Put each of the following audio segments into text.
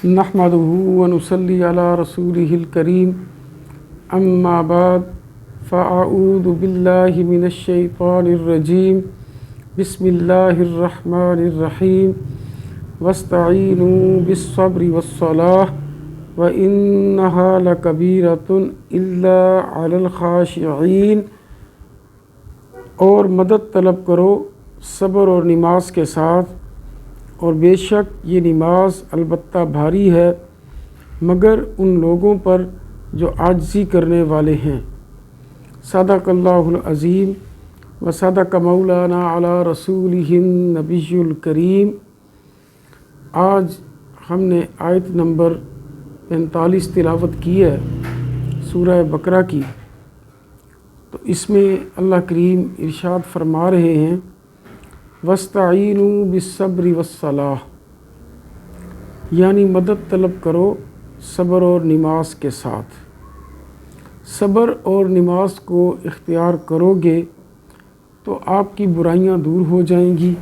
نحمده ونصلي على رسوله الكريم اما بعد فاعوذ بالله من الشيطان الرجيم بسم الله الرحمن الرحيم واستعينوا بالصبر والصلاة وإنها لكبيرة إلا على الخاشعين، اور مدد طلب کرو صبر اور نماز کے ساتھ، اور بے شک یہ نماز البتہ بھاری ہے مگر ان لوگوں پر جو عاجزی کرنے والے ہیں۔ صدق اللہ العظیم و صدق مولانا علی رسولہ النبی الکریم۔ آج ہم نے آیت نمبر 45 تلاوت کی ہے سورہ بقرہ کی۔ تو اس میں اللہ کریم ارشاد فرما رہے ہیں وَاسْتَعِینُوا بِالصَّبْرِ وَالصَّلَاةِ، یعنی مدد طلب کرو صبر اور نماز کے ساتھ۔ صبر اور نماز کو اختیار کرو گے تو آپ کی برائیاں دور ہو جائیں گی،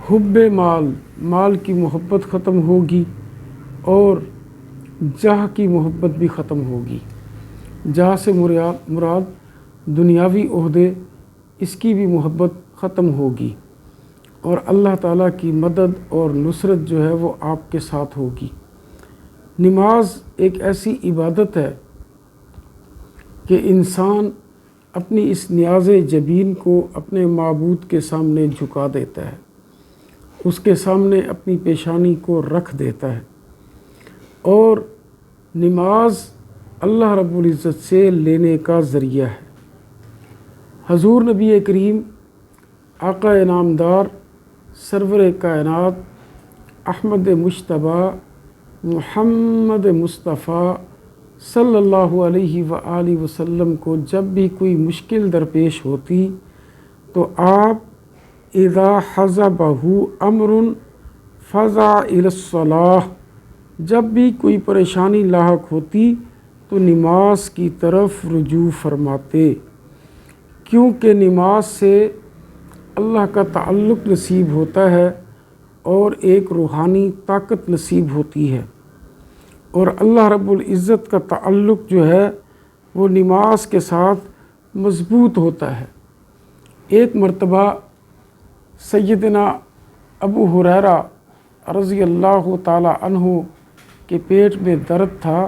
حب مال کی محبت ختم ہوگی، اور جاہ کی محبت بھی ختم ہوگی۔ جاہ سے مراد دنیاوی عہدے، اس کی بھی محبت ختم ہوگی، اور اللہ تعالیٰ کی مدد اور نصرت جو ہے وہ آپ کے ساتھ ہوگی۔ نماز ایک ایسی عبادت ہے کہ انسان اپنی اس نیاز جبین کو اپنے معبود کے سامنے جھکا دیتا ہے، اس کے سامنے اپنی پیشانی کو رکھ دیتا ہے، اور نماز اللہ رب العزت سے لینے کا ذریعہ ہے۔ حضور نبی کریم آقا انعامدار سرور کائنات احمد مجتبیٰ محمد مصطفیٰ صلی اللہ علیہ وآلہ وسلم کو جب بھی کوئی مشکل درپیش ہوتی تو آپ اذا حزبہ امر فزع الی الصلاۃ، جب بھی کوئی پریشانی لاحق ہوتی تو نماز کی طرف رجوع فرماتے، کیونکہ نماز سے اللہ کا تعلق نصیب ہوتا ہے اور ایک روحانی طاقت نصیب ہوتی ہے، اور اللہ رب العزت کا تعلق جو ہے وہ نماز کے ساتھ مضبوط ہوتا ہے۔ ایک مرتبہ سیدنا ابو ہریرہ رضی اللہ تعالی عنہ کے پیٹ میں درد تھا،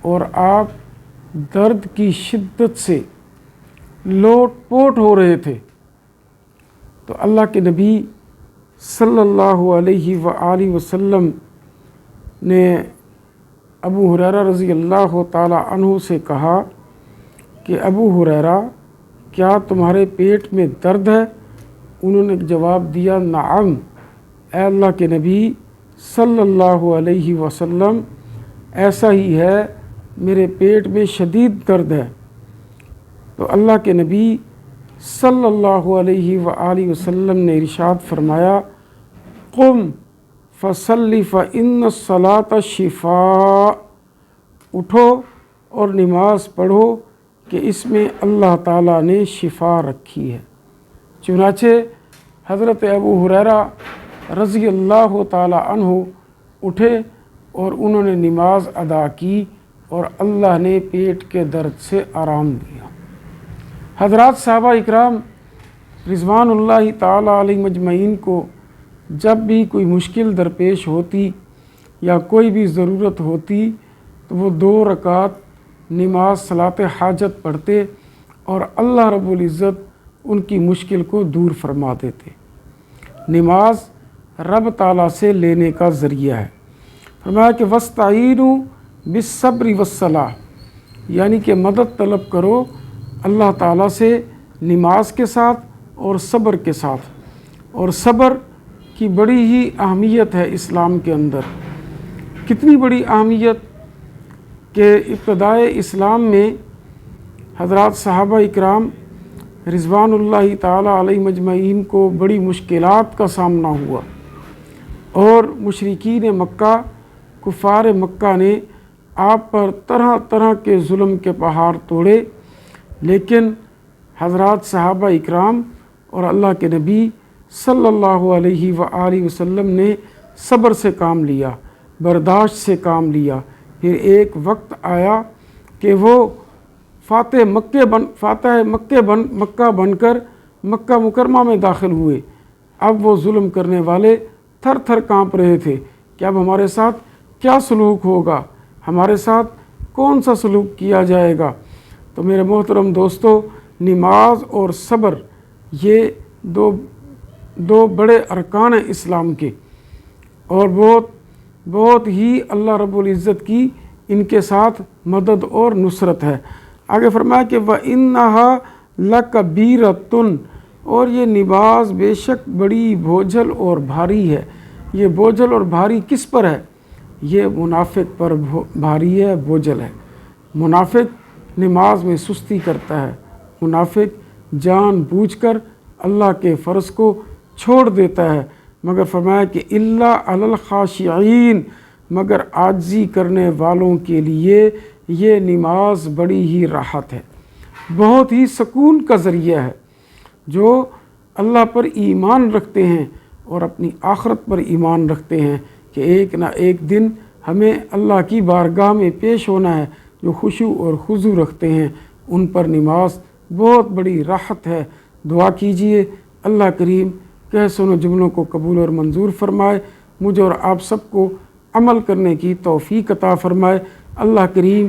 اور آپ درد کی شدت سے لوٹ پوٹ ہو رہے تھے، تو اللہ کے نبی صلی اللہ علیہ وآلہ وسلم نے ابو ہریرہ رضی اللہ تعالی عنہ سے کہا کہ ابو ہریرہ، کیا تمہارے پیٹ میں درد ہے؟ انہوں نے جواب دیا نعم اے اللہ کے نبی صلی اللہ علیہ وسلم، ایسا ہی ہے، میرے پیٹ میں شدید درد ہے۔ تو اللہ کے نبی صلی اللہ علیہ وآلہ وسلم نے ارشاد فرمایا قم فصلی فإن الصلاۃ شفاء، اٹھو اور نماز پڑھو کہ اس میں اللہ تعالیٰ نے شفا رکھی ہے۔ چنانچہ حضرت ابو ہریرہ رضی اللہ تعالی عنہ اٹھے اور انہوں نے نماز ادا کی، اور اللہ نے پیٹ کے درد سے آرام دیا۔ حضرات صحابہ اکرام رضوان اللہ تعالی علیہ مجمعین کو جب بھی کوئی مشکل درپیش ہوتی یا کوئی بھی ضرورت ہوتی تو وہ 2 رکعت نماز صلاۃ حاجت پڑھتے، اور اللہ رب العزت ان کی مشکل کو دور فرما دیتے۔ نماز رب تعالیٰ سے لینے کا ذریعہ ہے۔ فرمایا کہ وَاسْتَعِینُوا بِالصَّبْرِ وَالصَّلَاةِ، یعنی کہ مدد طلب کرو اللہ تعالیٰ سے نماز کے ساتھ اور صبر کے ساتھ۔ اور صبر کی بڑی ہی اہمیت ہے اسلام کے اندر۔ کتنی بڑی اہمیت کہ ابتدائے اسلام میں حضرات صحابہ اکرام رضوان اللہ تعالی علیہ مجمعین کو بڑی مشکلات کا سامنا ہوا، اور مشرکین مکہ، کفار مکہ نے آپ پر طرح طرح کے ظلم کے پہاڑ توڑے، لیکن حضرات صحابہ اکرام اور اللہ کے نبی صلی اللہ علیہ وآلہ وسلم نے صبر سے کام لیا، برداشت سے کام لیا۔ پھر ایک وقت آیا کہ وہ فاتح مکہ بن کر مکہ مکرمہ میں داخل ہوئے۔ اب وہ ظلم کرنے والے تھر تھر کانپ رہے تھے کہ اب ہمارے ساتھ کیا سلوک ہوگا، ہمارے ساتھ کون سا سلوک کیا جائے گا۔ تو میرے محترم دوستو، نماز اور صبر یہ دو بڑے ارکان ہیں اسلام کے، اور بہت ہی اللہ رب العزت کی ان کے ساتھ مدد اور نصرت ہے۔ آگے فرمایا کہ وَإِنَّهَا لَكَبِيرَةٌ، اور یہ نماز بے شک بڑی بوجھل اور بھاری ہے۔ یہ بوجھل اور بھاری کس پر ہے؟ یہ منافق پر بھاری ہے، بوجھل ہے۔ منافق نماز میں سستی کرتا ہے، منافق جان بوجھ کر اللہ کے فرض کو چھوڑ دیتا ہے، مگر فرمایا کہ الا علی الخاشعین، مگر عاجزی کرنے والوں کے لیے یہ نماز بڑی ہی راحت ہے، بہت ہی سکون کا ذریعہ ہے۔ جو اللہ پر ایمان رکھتے ہیں اور اپنی آخرت پر ایمان رکھتے ہیں کہ ایک نہ ایک دن ہمیں اللہ کی بارگاہ میں پیش ہونا ہے، جو خشوع اور خضوع رکھتے ہیں، ان پر نماز بہت بڑی راحت ہے۔ دعا کیجئے اللہ کریم کہہ سنو جملوں کو قبول اور منظور فرمائے، مجھے اور آپ سب کو عمل کرنے کی توفیق عطا فرمائے۔ اللہ کریم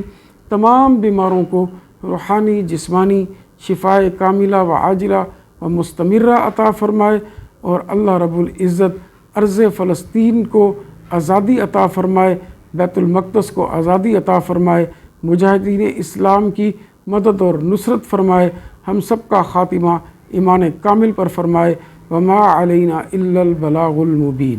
تمام بیماروں کو روحانی جسمانی شفائے کاملہ و عاجلہ و مستمرہ عطا فرمائے، اور اللہ رب العزت ارض فلسطین کو آزادی عطا فرمائے، بیت المقدس کو آزادی عطا فرمائے، مجاہدین اسلام کی مدد اور نصرت فرمائے، ہم سب کا خاتمہ ایمان کامل پر فرمائے۔ وما علینا الا البلاغ المبین۔